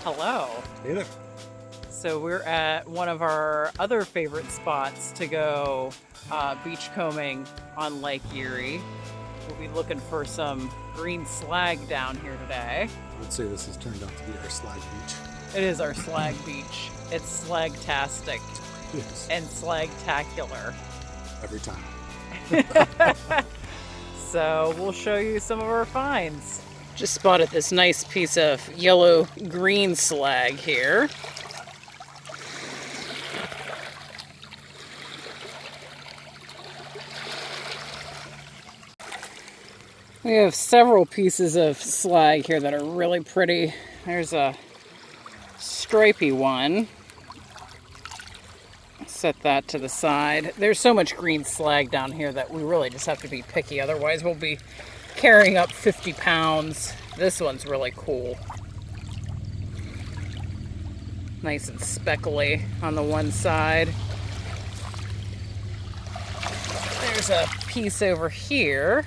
Hello. Hey there. So we're at one of our other favorite spots to go beachcombing on Lake Erie. We'll be looking for some green slag down here today. I would say this has turned out to be our slag beach. It is our slag beach. It's Slagtastic Yes. and Slagtacular. Every time. So we'll show you some of our finds. Just spotted this nice piece of yellow green slag here. We have several pieces of slag here that are really pretty. There's a stripy one. Set that to the side. There's so much green slag down here that we really just have to be picky. Otherwise, we'll be carrying up 50 pounds. This one's really cool. Nice and speckly on the one side. There's a piece over here.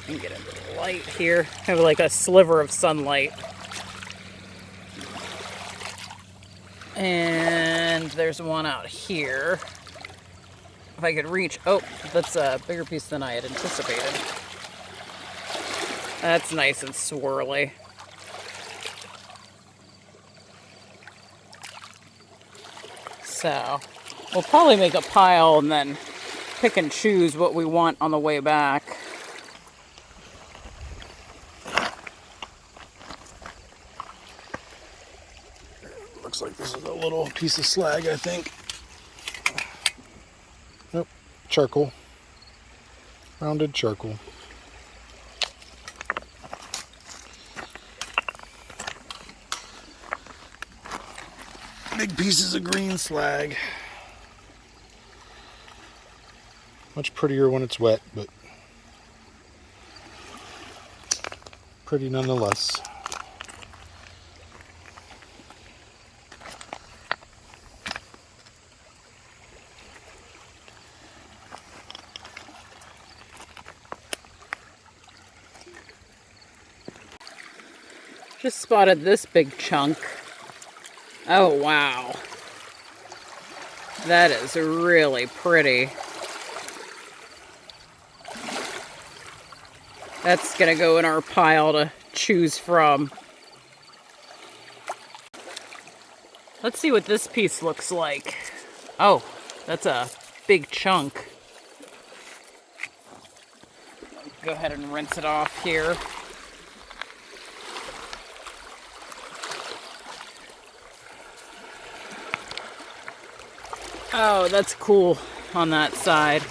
You can get into the light here. Have like a sliver of sunlight. And there's one out here. If I could reach, oh, that's a bigger piece than I had anticipated. That's nice and swirly. So, we'll probably make a pile and then pick and choose what we want on the way back. Looks like this is a little piece of slag, I think. Nope, charcoal. Rounded charcoal. Big pieces of green slag. Much prettier when it's wet, but pretty nonetheless. Just spotted this big chunk. Oh, wow. That is really pretty. That's gonna go in our pile to choose from. Let's see what this piece looks like. Oh, that's a big chunk. Go ahead and rinse it off here. Oh, that's cool on that side.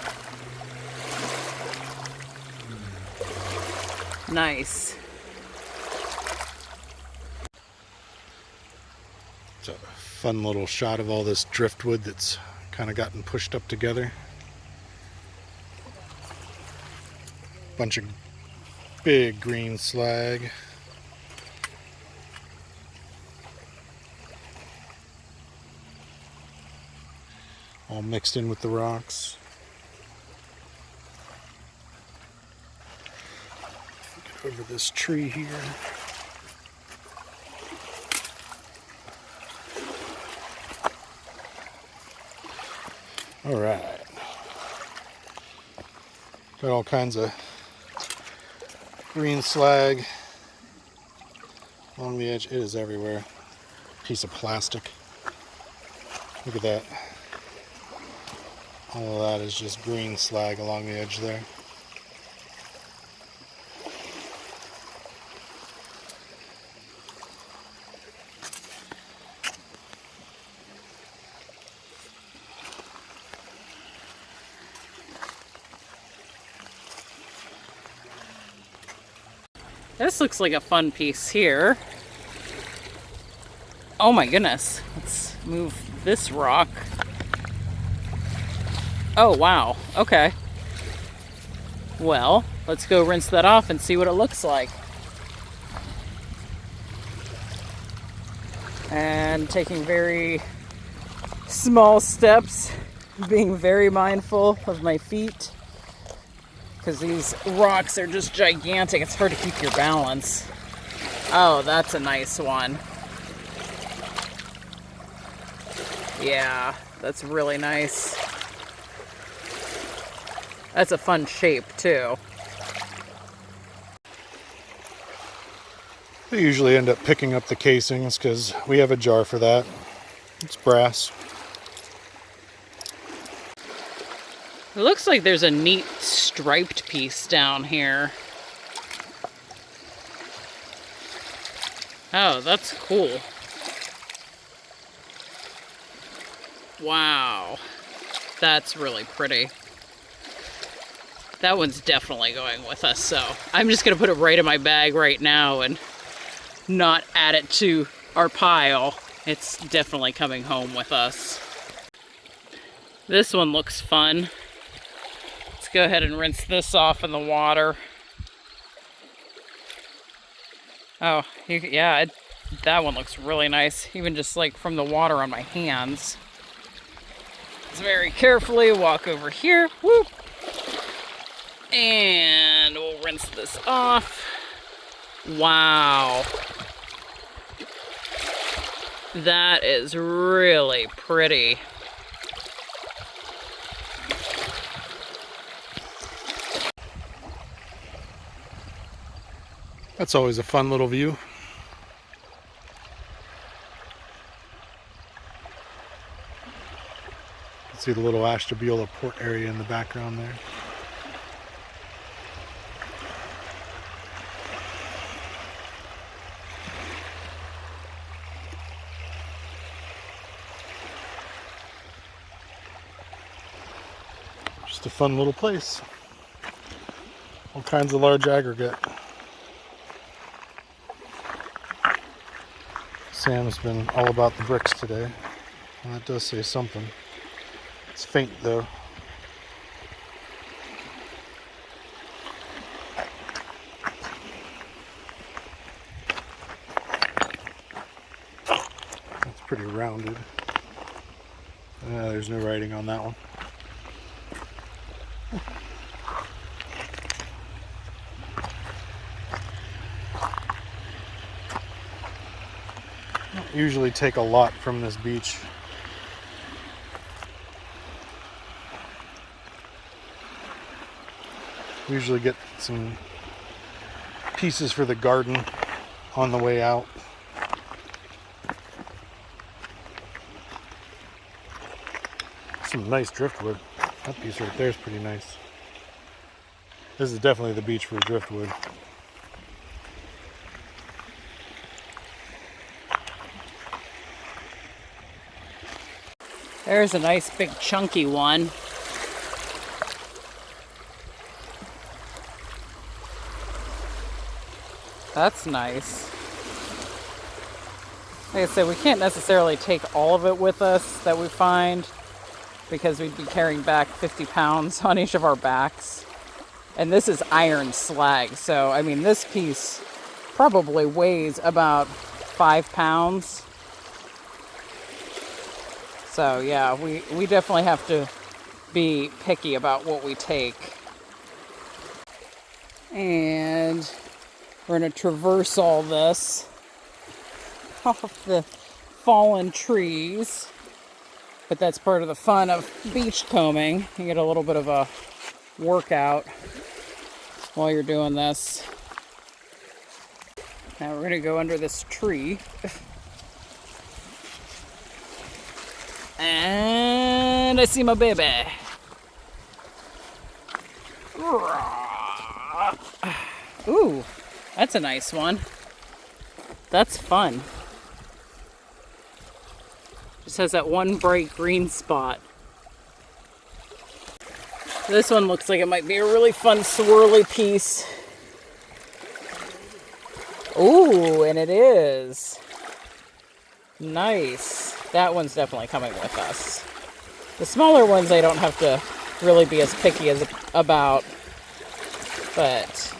Nice. It's a fun little shot of all this driftwood that's kind of gotten pushed up together. Bunch of big green slag. All mixed in with the rocks. Get over this tree here. All right. Got all kinds of green slag along the edge. It is everywhere. Piece of plastic. Look at that. All of that is just green slag along the edge there. This looks like a fun piece here. Oh my goodness. Let's move this rock. Oh, wow. Okay. Well, let's go rinse that off and see what it looks like. And taking very small steps, being very mindful of my feet, because these rocks are just gigantic. It's hard to keep your balance. Oh, that's a nice one. Yeah, that's really nice. That's a fun shape too. They usually end up picking up the casings because we have a jar for that. It's brass. It looks like there's a neat striped piece down here. Oh, that's cool. Wow. That's really pretty. That one's definitely going with us, so I'm just going to put it right in my bag right now and not add it to our pile. It's definitely coming home with us. This one looks fun. Let's go ahead and rinse this off in the water. Oh, yeah, that one looks really nice, even just like from the water on my hands. Let's very carefully walk over here. Woo! And we'll rinse this off. Wow. That is really pretty. That's always a fun little view. See the little Ashtabula port area in the background there. Just a fun little place. All kinds of large aggregate. Sam's been all about the bricks today, and that does say something. It's faint though. That's pretty rounded. There's no writing on that one. Usually take a lot from this beach. Usually get some pieces for the garden on the way out. Some nice driftwood. That piece right there is pretty nice. This is definitely the beach for driftwood. There's a nice big chunky one. That's nice. Like I said, we can't necessarily take all of it with us that we find because we'd be carrying back 50 pounds on each of our backs. And this is iron slag, so I mean this piece probably weighs about 5 pounds. So yeah, we definitely have to be picky about what we take. And we're going to traverse all this off the fallen trees. But that's part of the fun of beachcombing. You get a little bit of a workout while you're doing this. Now we're going to go under this tree. And I see my baby. Ooh, that's a nice one. That's fun. Just has that one bright green spot. This one looks like it might be a really fun swirly piece. Ooh, and it is. Nice. That one's definitely coming with us. The smaller ones I don't have to really be as picky about, but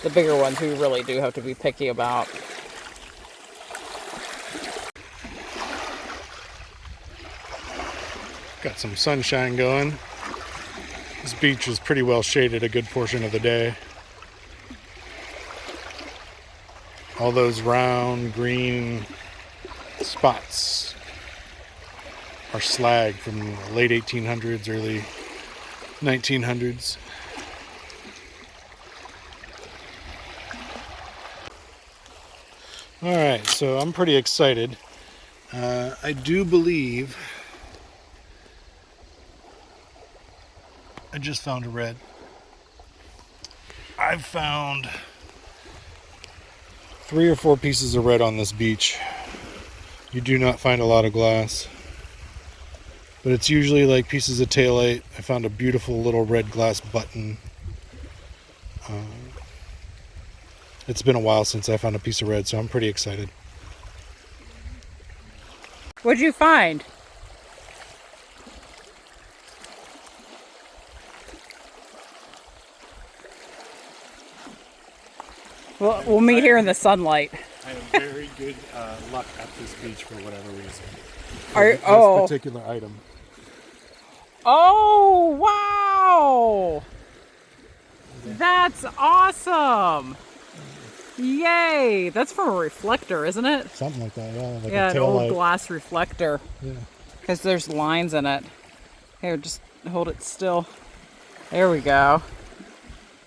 the bigger ones we really do have to be picky about. Got some sunshine going. This beach is pretty well shaded a good portion of the day. All those round green spots are slag from the late 1800s, early 1900s. All right, so I'm pretty excited. I do believe I just found a red. I've found 3 or 4 pieces of red on this beach. You do not find a lot of glass, but it's usually like pieces of tailite. I found a beautiful little red glass button. It's been a while since I found a piece of red, so I'm pretty excited. What'd you find? We'll meet here in the sunlight. I have very good luck at this beach for whatever reason. This particular item. Oh, wow! That's awesome! Yay! That's from a reflector, isn't it? Something like that, yeah. Like Yeah, a an tail old light. glass reflector. Yeah. Because there's lines in it. Here, just hold it still. There we go.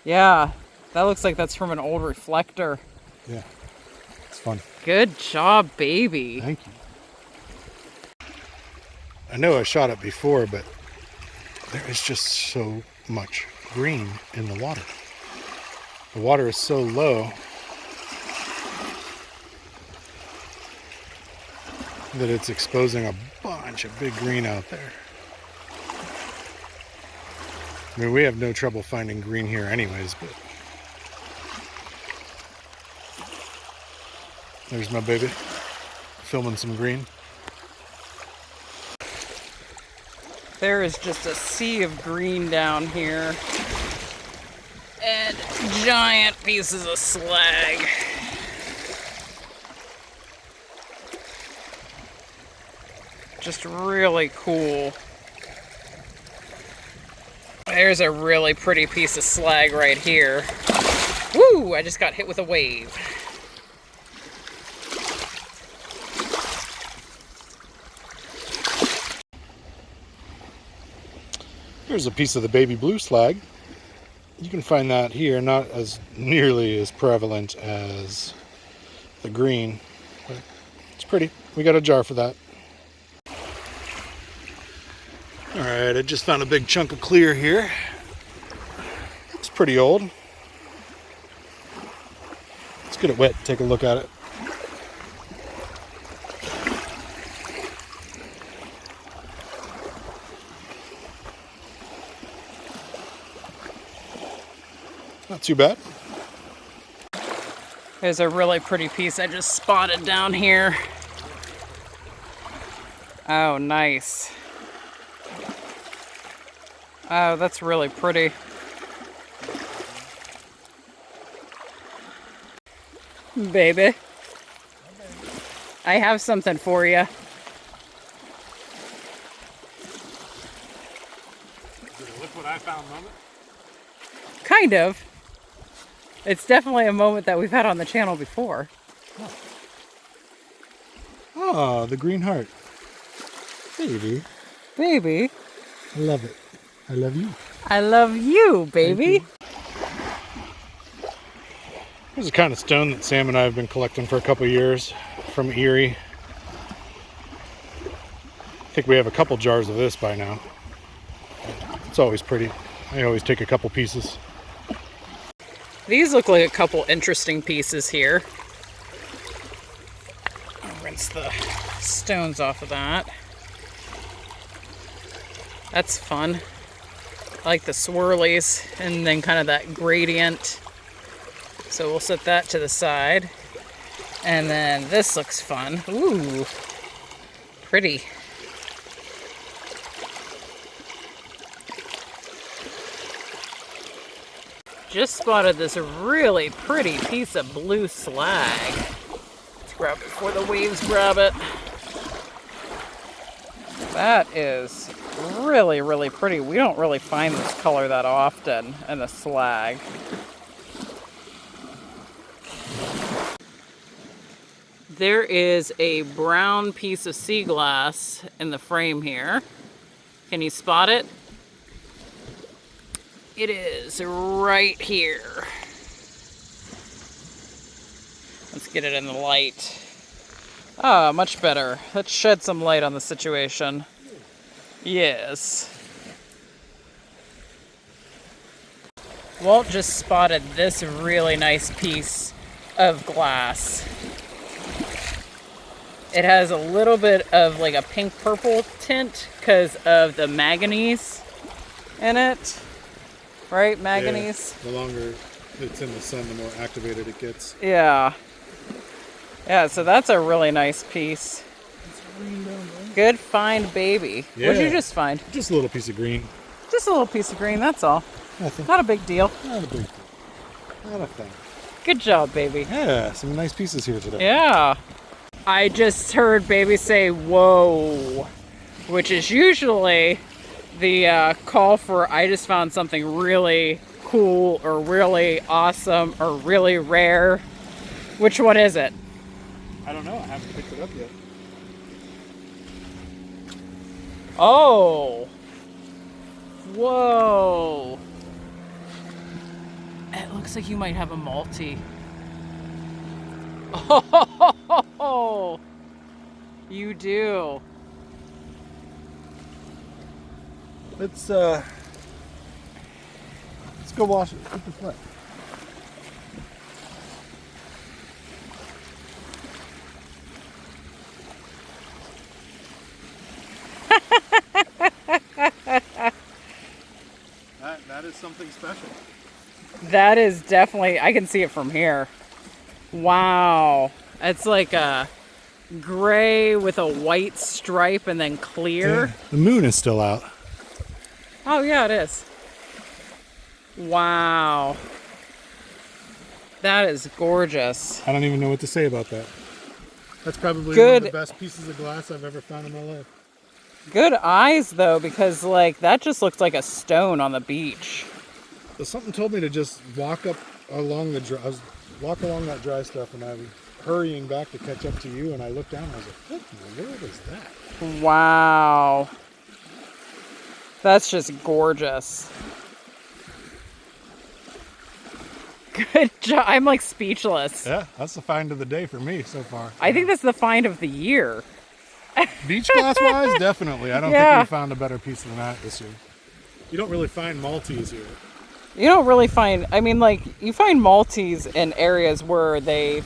Yeah, that looks like that's from an old reflector. Yeah, it's fun. Good job, baby. Thank you. I know I shot it before, but there is just so much green in the water. The water is so low that it's exposing a bunch of big green out there. I mean, we have no trouble finding green here anyways, but there's my baby filming some green. There is just a sea of green down here. And giant pieces of slag. Just really cool. There's a really pretty piece of slag right here. Woo! I just got hit with a wave. Here's a piece of the baby blue slag. You can find that here, not as nearly as prevalent as the green, but it's pretty. We got a jar for that. All right, I just found a big chunk of clear here. It's pretty old. Let's get it wet, take a look at it. Not too bad. There's a really pretty piece I just spotted down here. Oh, nice. Oh, that's really pretty. Baby. I have something for you. Is it a look what I found moment? Kind of. It's definitely a moment that we've had on the channel before. Oh, the green heart. Baby. Baby. I love it. I love you. I love you, baby. Here's the kind of stone that Sam and I have been collecting for a couple years from Erie. I think we have a couple jars of this by now. It's always pretty. I always take a couple pieces. These look like a couple interesting pieces here. I'll rinse the stones off of that. That's fun. I like the swirlies and then kind of that gradient. So we'll set that to the side. And then this looks fun. Ooh, pretty. Just spotted this really pretty piece of blue slag. Let's grab it before the waves grab it. That is really, really pretty. We don't really find this color that often in the slag. There is a brown piece of sea glass in the frame here. Can you spot it? It is right here. Let's get it in the light. Ah, much better. Let's shed some light on the situation. Yes. Walt just spotted this really nice piece of glass. It has a little bit of like a pink purple tint because of the manganese in it. Right? Manganese? Yeah, the longer it's in the sun, the more activated it gets. Yeah. Yeah, so that's a really nice piece. Good find, baby. Yeah. What'd you just find? Just a little piece of green. Just a little piece of green, that's all. Nothing. Not a big deal. Not a big thing. Not a thing. Good job, baby. Yeah, some nice pieces here today. Yeah. I just heard baby say, whoa, which is usually the call for I just found something really cool or really awesome or really rare. Which one is it? I don't know. I haven't picked it up yet. Oh. Whoa. It looks like you might have a multi. Oh, you do. Let's go wash it. Keep it wet. That is something special. That is definitely, I can see it from here. Wow. It's like a gray with a white stripe and then clear. Yeah, the moon is still out. Oh yeah, it is. Wow. That is gorgeous. I don't even know what to say about that. That's probably Good. one of the best pieces of glass I've ever found in my life. Good eyes though, because like that just looks like a stone on the beach. But something told me to just walk up along the dry, walk along that dry stuff, and I was hurrying back to catch up to you, and I looked down and I was like, what in the world is that? Wow. That's just gorgeous. Good job. I'm like speechless. Yeah, that's the find of the day for me so far. I think that's the find of the year. Beach glass wise, definitely. I don't Yeah. think we found a better piece than that this year. You don't really find Maltese here. You don't really find, I mean, like, you find Maltese in areas where they've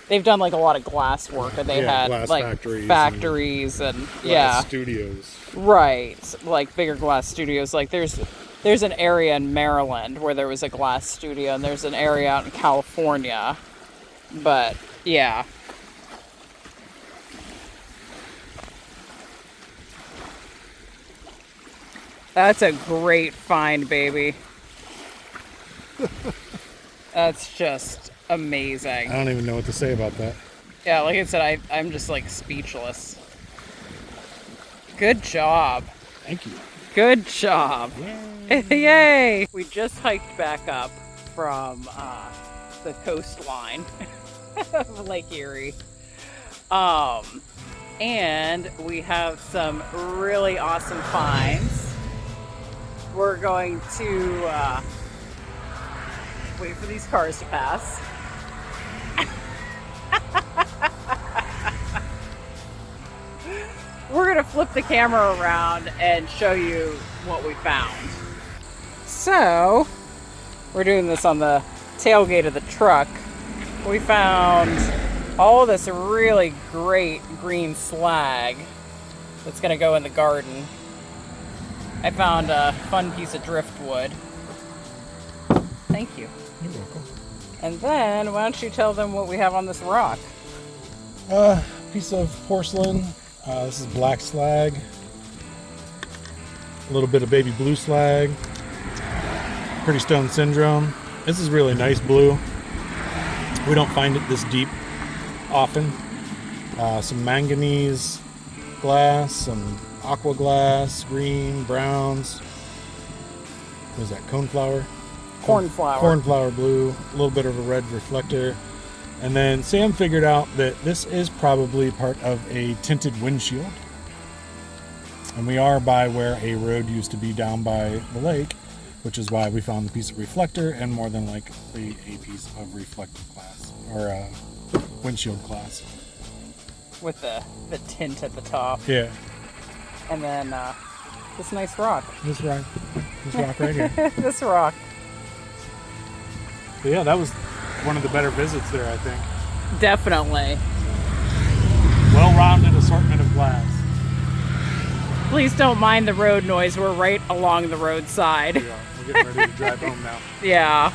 done like a lot of glass work, and they Yeah, had glass like factories and Glass yeah, studios. right, like bigger glass studios. Like there's an area in Maryland where there was a glass studio, and there's an area out in California. But yeah. That's a great find, baby. That's just amazing. I don't even know what to say about that. Yeah, like I said, I'm just like speechless. Good job. Thank you. Good job. Yay. Yay! We just hiked back up from the coastline of Lake Erie. And we have some really awesome finds. We're going to wait for these cars to pass. We're going to flip the camera around and show you what we found. So, we're doing this on the tailgate of the truck. We found all this really great green slag that's going to go in the garden. I found a fun piece of driftwood. Thank you. You're welcome. And then, why don't you tell them what we have on this rock? Piece of porcelain. This is black slag. A little bit of baby blue slag. Pretty stone syndrome. This is really nice blue. We don't find it this deep often. Some manganese glass, some aqua glass, green, browns. What is that? Coneflower? Cornflower. Cornflower blue. A little bit of a red reflector. And then Sam figured out that this is probably part of a tinted windshield. And we are by where a road used to be down by the lake, which is why we found the piece of reflector and more than likely a piece of reflective glass or windshield glass. With the tint at the top. Yeah. And then this nice rock. This rock right here. This rock. But yeah, that was one of the better visits there, I think. Definitely. Well-rounded assortment of glass. Please don't mind the road noise. We're right along the roadside. Yeah, we're getting ready to drive home now. Yeah.